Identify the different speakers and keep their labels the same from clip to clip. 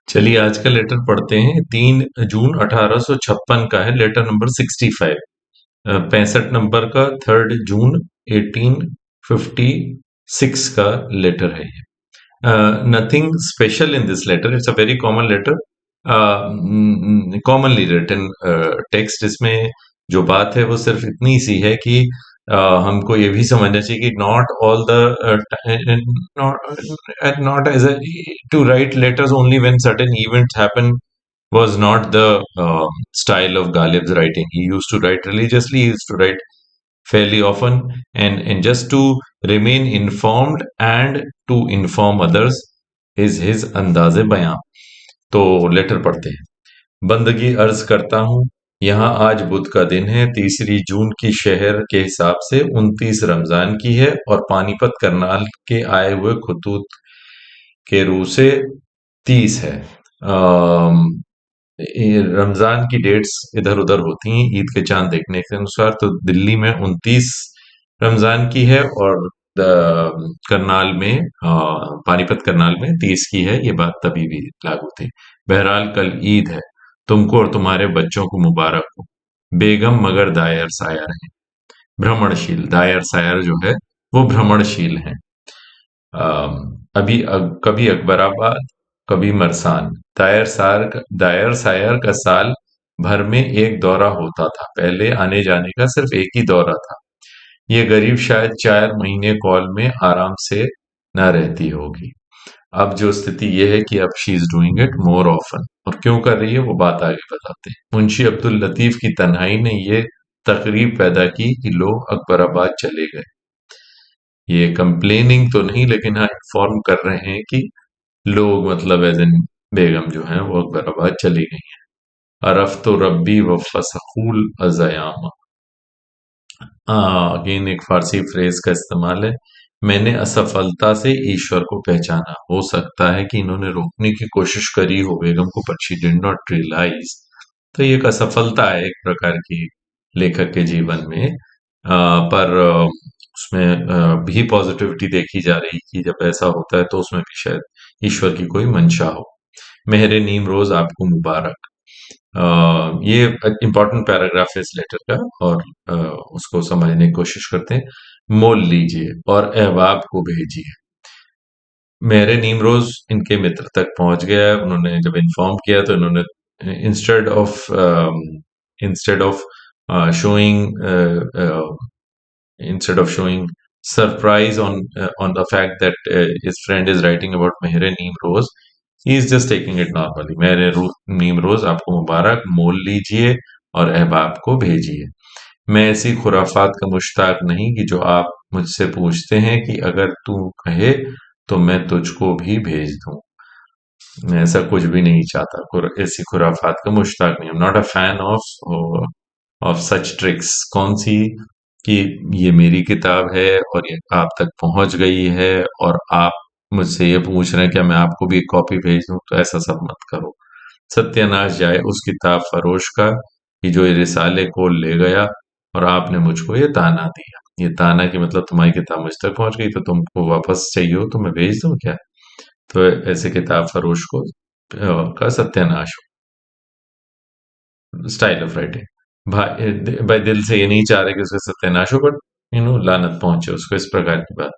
Speaker 1: चलिए आज का लेटर पढ़ते हैं। 3 जून 1856 का है, लेटर नंबर 65। 65 नंबर का 3 जून 1856 का लेटर है ये। Nothing special in this letter, it's a very common letter, commonly written text. इसमें जो बात है वो सिर्फ इतनी सी है कि हमको ये भी समझना चाहिए कि not all the not age to write letters only when certain events happen was not the style of Ghalib's writing. He used to write religiously, he used to write fairly often, and just to remain informed and to inform others is his अंदाज़े बयां। तो letter पढ़ते हैं। बंदगी अर्ज करता हूँ, यहाँ आज बुध का दिन है, 3 जून की शहर के हिसाब से 29 रमजान की है और पानीपत करनाल के आए हुए खतूत के रूह से 30 है। ये रमजान की डेट्स इधर उधर होती हैं ईद के चांद देखने के अनुसार। तो दिल्ली में 29 रमजान की है और करनाल में पानीपत करनाल में 30 की है। ये बात तभी भी लागू थी। बहरहाल कल ईद है, तुमको और तुम्हारे बच्चों को मुबारक हो। बेगम मगर दायर सायर है, भ्रमणशील। दायर सायर जो है वो भ्रमणशील है। कभी अकबराबाद, कभी मरसान। दायर सायर का साल भर में एक दौरा होता था, पहले आने जाने का सिर्फ एक ही दौरा था। ये गरीब शायद 4 महीने कॉल में आराम से न रहती होगी। अब जो स्थिति ये है कि अब she is doing it more often, और क्यों कर रही है वो बात आगे बताते हैं। मुंशी अब्दुल लतीफ की तन्हाई ने ये तकरीब पैदा की कि लोग अकबराबाद चले गए। ये कंप्लेनिंग तो नहीं, लेकिन हाँ इन्फॉर्म कर रहे हैं कि लोग, मतलब एज इन बेगम जो है वो अकबराबाद चली गई हैं। अरफ तो रब्बी व फसहूल अजयाम। अगेन एक फारसी फ्रेज का इस्तेमाल है। मैंने असफलता से ईश्वर को पहचाना। हो सकता है कि इन्होंने रोकने की कोशिश करी हो बेगम को, पर शी डिड नॉट रियलाइज। तो ये एक असफलता है एक प्रकार की लेखक के जीवन में। पर उसमें भी पॉजिटिविटी देखी जा रही कि जब ऐसा होता है तो उसमें भी शायद ईश्वर की कोई मंशा हो। मेहरे नीम रोज आपको मुबारक। ये इंपॉर्टेंट पैराग्राफ है इस लेटर का, और उसको समझने की कोशिश करते हैं। मोल लीजिए और अहबाब को भेजिए। मेरे नीमरोज इनके मित्र तक पहुंच गया है। उन्होंने जब इन्फॉर्म किया तो इन्होंने instead of showing instead of showing surprise on the fact that his friend is writing about Mehre Neem Rose, he is just taking it normally. मेरे नीम रोज आपको मुबारक, मोल लीजिए और अहबाब को भेजिए। मैं ऐसी खुराफात का मुश्ताक नहीं कि जो आप मुझसे पूछते हैं कि अगर तू कहे तो मैं तुझको भी भेज दूं। मैं ऐसा कुछ भी नहीं चाहता, ऐसी खुराफात का मुश्ताक नहीं। I am not a fan of such tricks. कौन सी कि ये मेरी किताब है और ये आप तक पहुंच गई है और आप मुझसे ये पूछ रहे हैं कि मैं आपको भी एक कॉपी भेज दूं, तो ऐसा सब मत करो। सत्यानाश जाए उस किताब फरोश का कि जो ये रिसाले को ले गया और आपने मुझको ये ताना दिया। ये ताना की मतलब तुम्हारी किताब मुझ तक पहुंच गई तो तुमको वापस चाहिए हो तो मैं भेज दूं क्या? तो ऐसे किताब फरोश को का सत्यानाश हो। Style of writing. भाई दिल से ये नहीं चाह रहे कि उसका सत्यानाश हो, बट लानत पहुंचे उसको, इस प्रकार की बात।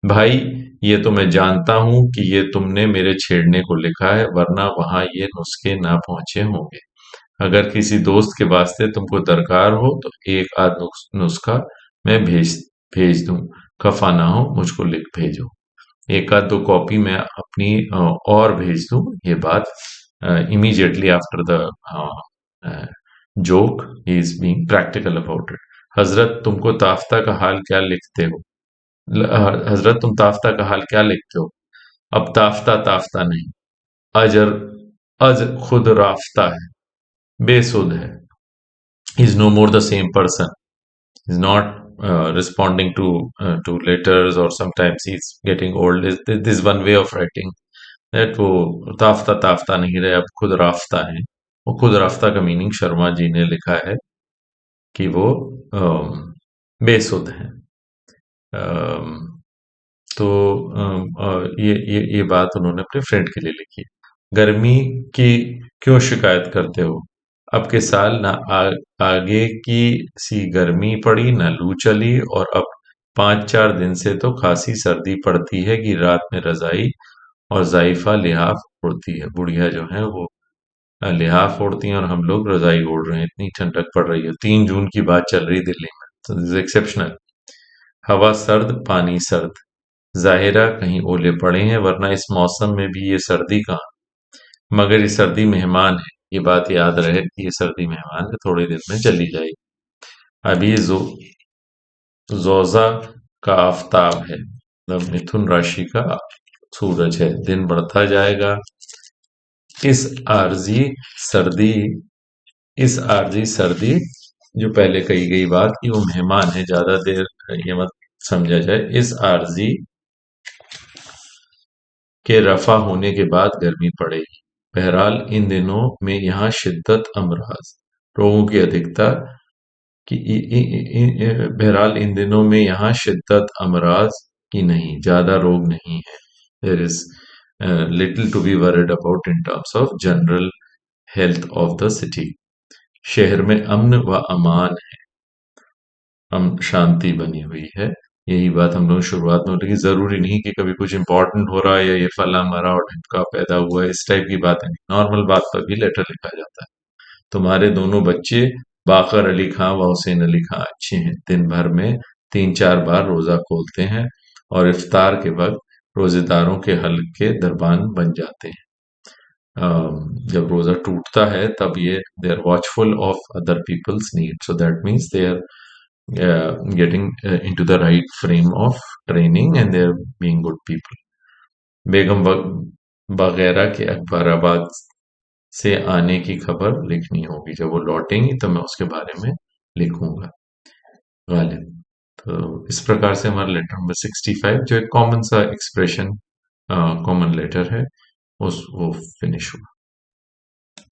Speaker 1: भाई, ये तो मैं जानता हूं कि ये तुमने मेरे छेड़ने को लिखा है, वरना वहां ये नुस्खे ना पहुंचे होंगे। अगर किसी दोस्त के वास्ते तुमको दरकार हो तो एक आध नुस्खा मैं भेज भेज दूं। खफा ना हो, मुझको लिख भेजो। एक आध दो कॉपी मैं अपनी और भेज दूं। ये बात immediately after the joke he is being practical about it. हजरत तुमको ताफ्ता का हाल क्या लिखते हो? हजरत तुम ताफ्ता का हाल क्या लिखते हो? अब ताफ्ता ताफ्ता नहीं, अजर अज खुद राफ्ता है, बेसुध है। He's no more the same person. He's not responding to letters, or sometimes he's getting old. This is one way of writing that वो ताफ्ता ताफ्ता नहीं रहे, अब खुद राफ्ता है। वो खुद राफ्ता का मीनिंग शर्मा जी ने लिखा है कि वो बेसुध है। अम, तो ये बात उन्होंने अपने फ्रेंड के लिए लिखी है। गर्मी की क्यों शिकायत करते हो? अब के साल ना आगे की सी गर्मी पड़ी ना लू चली, और अब 5-4 दिन से तो खासी सर्दी पड़ती है कि रात में रजाई और जाइफा लिहाफ ओढ़ती है। बुढ़िया जो है वो लिहाफ ओढ़ती हैं और हम लोग रजाई ओढ़ रहे हैं, इतनी ठंडक पड़ रही है। 3 जून की बात चल रही दिल्ली में, तो दिस इज एक्सेप्शनल। हवा सर्द पानी सर्द, जाहिरा कहीं ओले पड़े हैं, वरना इस मौसम में भी ये सर्दी कहाँ। मगर ये सर्दी मेहमान है, ये बात याद रहे कि ये सर्दी मेहमान है, थोड़ी देर में चली जाएगी। अभी जोजा का आफताब है, मतलब मिथुन राशि का सूरज है, दिन बढ़ता जाएगा। इस आरजी सर्दी इस आरजी सर्दी, जो पहले कही गई बात कि वो मेहमान है, ज्यादा देर ये मत समझा जाए। इस आरजी के रफा होने के बाद गर्मी पड़ेगी। बहरहाल इन दिनों में यहाँ शिद्दत अमराज, रोगों की अधिकता कि बहरहाल इन दिनों में यहाँ शिद्दत अमराज की नहीं, ज्यादा रोग नहीं है। There is little to be worried about in terms of general health of the city. शहर में अमन व अमान, हम शांति बनी हुई है। यही बात हम लोग शुरुआत में बोले कि जरूरी नहीं कि कभी कुछ इंपॉर्टेंट हो रहा है या ये फला मरा और ढिमका पैदा हुआ है, इस टाइप की बात नहीं। नॉर्मल बात पर भी लेटर लिखा जाता है। तुम्हारे दोनों बच्चे बाकर अली खां व हुसैन अली खां अच्छे हैं, दिन भर में 3-4 बार रोजा खोलते हैं और इफ्तार के वक्त रोजेदारों के हल्के दरबान बन जाते हैं। जब रोजा टूटता है तब ये they are watchful of other people's need, so that means they are getting into the right frame of training and they're being good people. बेगम वगैरह के अकबराबाद से आने की खबर लिखनी होगी, जब वो लौटेंगी तो मैं उसके बारे में लिखूंगा। गालिब। तो इस प्रकार से हमारा लेटर नंबर 65, जो एक कॉमन सा एक्सप्रेशन कॉमन लेटर है, उस वो फिनिश हुआ।